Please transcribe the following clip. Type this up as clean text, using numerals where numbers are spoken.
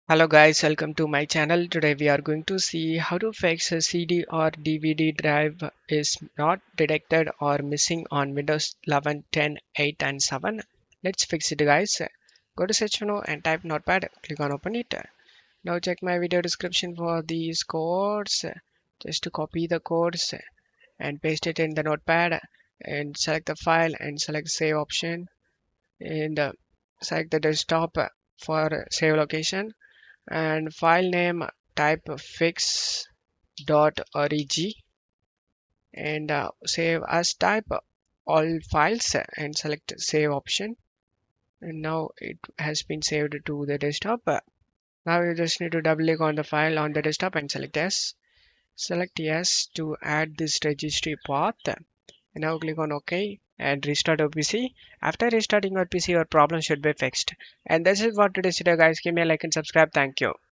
Hello guys, welcome to my channel. Today we are going to see how to fix a CD or DVD drive is not detected or missing on Windows 11, 10, 8 and 7. Let's fix it guys. Go to search menu and type notepad, click on open it. Now check my video description for these codes. Just to copy the codes and paste it in the notepad and select the file and select save option and select the desktop for save location and file name type fix.org and save as type all files and select save option, and now it has been saved to the desktop. Now you just need to double click on the file on the desktop and select yes to add this registry path, and now click on OK and restart your PC. After restarting your PC, your problem should be fixed. And this is what today's video guys. Give me a like and subscribe. Thank you.